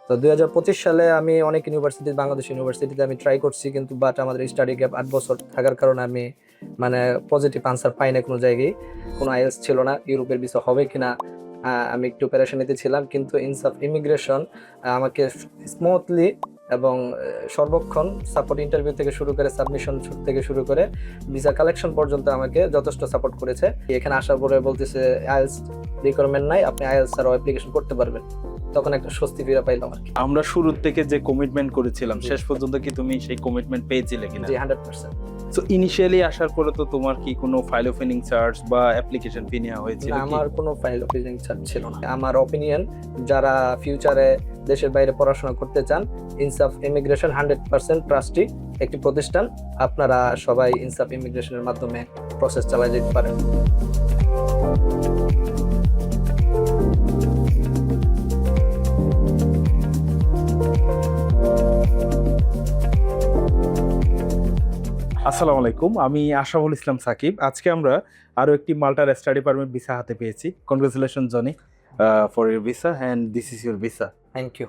তো 2025 সালে আমি অনেক ইউনিভার্সিটি, বাংলাদেশ ইউনিভার্সিটিতে আমি ট্রাই করছি, কিন্তু বাট আমাদের স্টাডি গ্যাপ 8 বছর থাকার কারণে আমি মানে পজিটিভ আনসার পাই না কোনো জায়গায়। কোনো আইএলস ছিল না, ইউরোপের ভিসা হবে কিনা আমি একটু প্যারেশানিতে ছিলাম। কিন্তু ইনসাফ ইমিগ্রেশন আমাকে স্মুথলি এবং সর্বক্ষণ সাপোর্ট, ইন্টারভিউ থেকে শুরু করে সাবমিশন থেকে শুরু করে ভিসা কালেকশন পর্যন্ত আমাকে যথেষ্ট সাপোর্ট করেছে। এখানে আসার পরে বলতেছে আইএলস রিকোয়ারমেন্ট নাই, আপনি আইএলস ছাড়াও অ্যাপ্লিকেশন করতে পারবেন। তখন একটা স্বস্তি ফিরে পাইলাম আর কি। আমরা শুরু থেকে যে কমিটমেন্ট করেছিলাম শেষ পর্যন্ত কি তুমি সেই কমিটমেন্ট পেয়েছিলে কিনা? জি, 100%। সো ইনিশিয়ালি আসার পরে তো তোমার কি কোনো ফাইল ওপেনিং চার্জ বা অ্যাপ্লিকেশন ফি নেওয়া হয়েছিল? না, আমার কোনো ফাইল ওপেনিং চার্জ ছিল না। আমার অপিনিয়ন, যারা ফিউচারে দেশের বাইরে পড়াশোনা করতে চান, ইনসাফ ইমিগ্রেশন 100% ট্রাস্টি একটি প্রতিষ্ঠান। আপনারা সবাই ইনসাফ ইমিগ্রেশনের মাধ্যমে প্রসেস চালিয়ে যেতে পারেন। আসসালামু আলাইকুম, আমি আশরাফুল ইসলাম সাকিব। আজকে আমরা আরো একটি মাল্টার স্টাডি পারমিট ভিসা হাতে পেয়েছি। Congratulation Johnny for your visa and this is your visa. Thank you.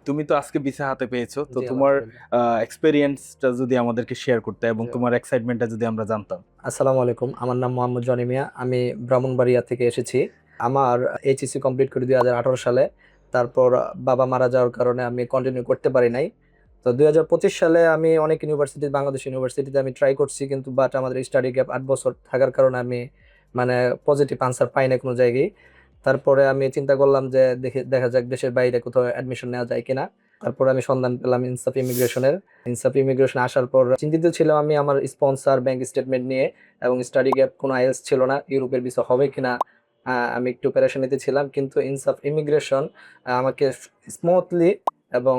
তুমি তো আজকে ভিসা হাতে পেয়েছো, তো জি, তোমার আলহামদুলিল্লাহ। এক্সপেরিয়েন্সটা যদি আমাদেরকে শেয়ার করতে এবং জি। তোমার এক্সাইটমেন্টটা যদি আমরা জানতাম। আসসালামু আলাইকুম, আমার নাম মোহাম্মদ জনি মিয়া। আমি ব্রাহ্মণবাড়িয়া থেকে এসেছি। আমার এইচএসসি কমপ্লিট করি 2018 সালে। তারপর বাবা মারা যাওয়ার কারণে আমি কন্টিনিউ করতে পারি নাই। তো 2025 সালে আমি অনেক ইউনিভার্সিটি, বাংলাদেশ ইউনিভার্সিটিতে আমি ট্রাই করছি, কিন্তু বাট আমাদের স্টাডি গ্যাপ 8 বছর থাকার কারণে আমি মানে পজিটিভ আনসার পাই না কোনো জায়গায়। তারপরে আমি চিন্তা করলাম যে দেখা যাক দেশের বাইরে কোথাও অ্যাডমিশন নেওয়া যায় কিনা। তারপরে আমি সন্ধান পেলাম ইনসাফ ইমিগ্রেশনের। ইনসাফ ইমিগ্রেশন আসার পর চিন্তিত ছিলাম আমি আমার স্পন্সর, ব্যাংক স্টেটমেন্ট নিয়ে, এবং স্টাডি গ্যাপ কোনো আইএলস ছিল না, ইউরোপের ভিসা হবে কিনা আমি একটু প্যারেশানিতে ছিলাম। কিন্তু ইনসাফ ইমিগ্রেশন আমাকে স্মুথলি এবং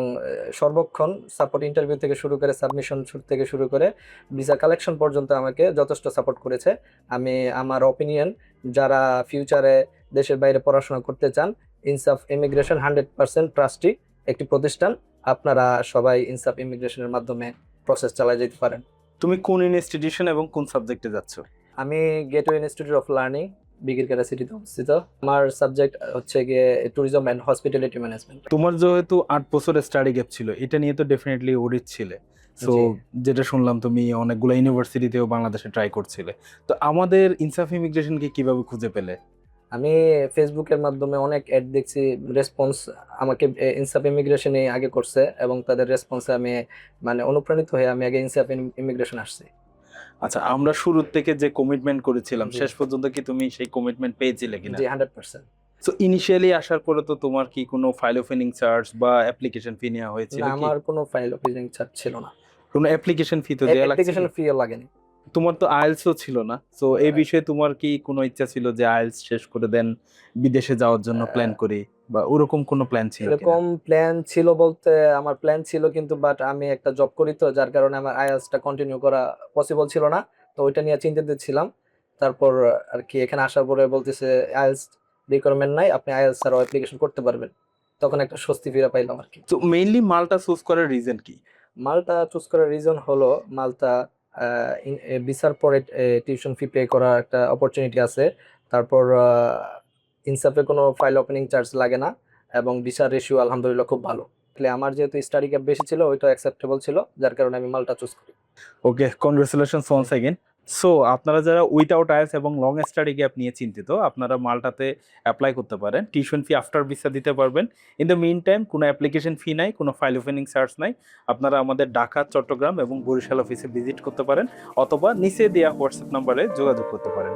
সর্বক্ষণ সাপোর্ট, ইন্টারভিউ থেকে শুরু করে সাবমিশন থেকে শুরু করে ভিসা কালেকশন পর্যন্ত আমাকে যথেষ্ট সাপোর্ট করেছে। আমি আমার অপিনিয়ন, যারা ফিউচারে দেশের বাইরে পড়াশোনা করতে চান, ইনসাফ ইমিগ্রেশন 100% ট্রাস্টি একটি প্রতিষ্ঠান। আপনারা সবাই ইনসাফ ইমিগ্রেশনের মাধ্যমে প্রসেস চালিয়ে যেতে পারেন। তুমি কোন ইনস্টিটিউশন এবং কোন সাবজেক্টে যাচ্ছ? আমি গেটওয়ে ইনস্টিটিউট অফ লার্নিং, বিগিরকারা সিটিতে অবস্থিত। আমার সাবজেক্ট হচ্ছে গিয়ে ট্যুরিজম অ্যান্ড হসপিটালিটি ম্যানেজমেন্ট। তোমার যেহেতু 8 বছরের স্টাডি গ্যাপ ছিল, এটা নিয়ে তো ডেফিনেটলি ওরিড ছিলে। সো জি। যেটা শুনলাম তুমি অনেকগুলো ইউনিভার্সিটিতেও বাংলাদেশে ট্রাই করছিলে। তো আমাদের ইনসাফ ইমিগ্রেশনকে কিভাবে খুঁজে পেলে? আমি ফেসবুকের মাধ্যমে অনেক অ্যাড দেখছি, রেসপন্স আমাকে ইনসাফ ইমিগ্রেশনে আগে করছে, এবং তাদের রেসপন্সে আমি মানে অনুপ্রাণিত হয়ে আমি আগে ইনসাফ ইমিগ্রেশন আসছি। আচ্ছা, আমরা শুরু থেকে যে কমিটমেন্ট করেছিলাম জি। শেষ পর্যন্ত কি তুমি সেই কমিটমেন্ট পেয়েছিলে কিনা? জি, 100%। সো ইনিশিয়ালি আসার পরে তো তোমার কি কোনো ফাইল ওপেনিং চার্জ বা অ্যাপ্লিকেশন ফি নেওয়া হয়েছিল না, কি? আমার কোনো ফাইল ওপেনিং চার্জ ছিল না। কোনো অ্যাপ্লিকেশন ফি তো দেয়া লাগছে অ্যাপ্লিকেশন কি? ফিও লাগেনি। তোমার তো আইএলটিএসও ছিল না। সো এই বিষয়ে তোমার কি কোনো ইচ্ছা ছিল যে আইএলটিএস শেষ করে দেন বিদেশে যাওয়ার জন্য প্ল্যান করি, বা ওরকম কোনো প্ল্যান ছিল কিনা? এরকম প্ল্যান ছিল বলতে আমার প্ল্যান ছিল, কিন্তু বাট আমি একটা জব করি, তো যার কারণে আমার আইএলটিএসটা কন্টিনিউ করা পসিবল ছিল না। তো ওইটা নিয়ে চিন্তিত ছিলাম। তারপর আর কি এখানে আসার পরে বলতেছে আইএলটিএস রিকোয়ারমেন্ট নাই, আপনি আইএলটিএস ছাড়াও অ্যাপ্লিকেশন করতে পারবেন। তখন একটা স্বস্তি ফিরে পাইলাম আর কি। তো মেইনলি মালটা চুজ করার রিজন কি? মালটা চুজ করার রিজন হলো মালটা ভিসার পরে টিউশন ফি পে করার একটা অপরচুনিটি আছে। তারপর ইনসাফে কোনো ফাইল ওপেনিং চার্জ লাগে না, এবং ভিসার রেশিও আলহামদুলিল্লাহ খুব ভালো। তাহলে আমার যেহেতু স্টাডি গ্যাপ বেশি ছিল, ওইটা অ্যাকসেপ্টেবল ছিল, যার কারণে আমি মালটা চুজ করি। ওকে, কনগ্রাচুলেশনস ওয়ান্স अगेन। সো আপনারা যারা উইথআউট আইএলটিএস এবং লং স্টাডি গ্যাপ নিয়ে চিন্তিত, আপনারা মালটাতে অ্যাপ্লাই করতে পারেন। টিউশন ফি আফটার ভিসা দিতে পারবেন। ইন দ্য মিন টাইম কোনো অ্যাপ্লিকেশন ফি নাই, কোনো ফাইল ওপেনিং চার্জ নাই। আপনারা আমাদের ঢাকা, চট্টগ্রাম এবং বরিশাল অফিসে ভিজিট করতে পারেন, অথবা নিচে দেওয়া হোয়াটসঅ্যাপ নাম্বারে যোগাযোগ করতে পারেন।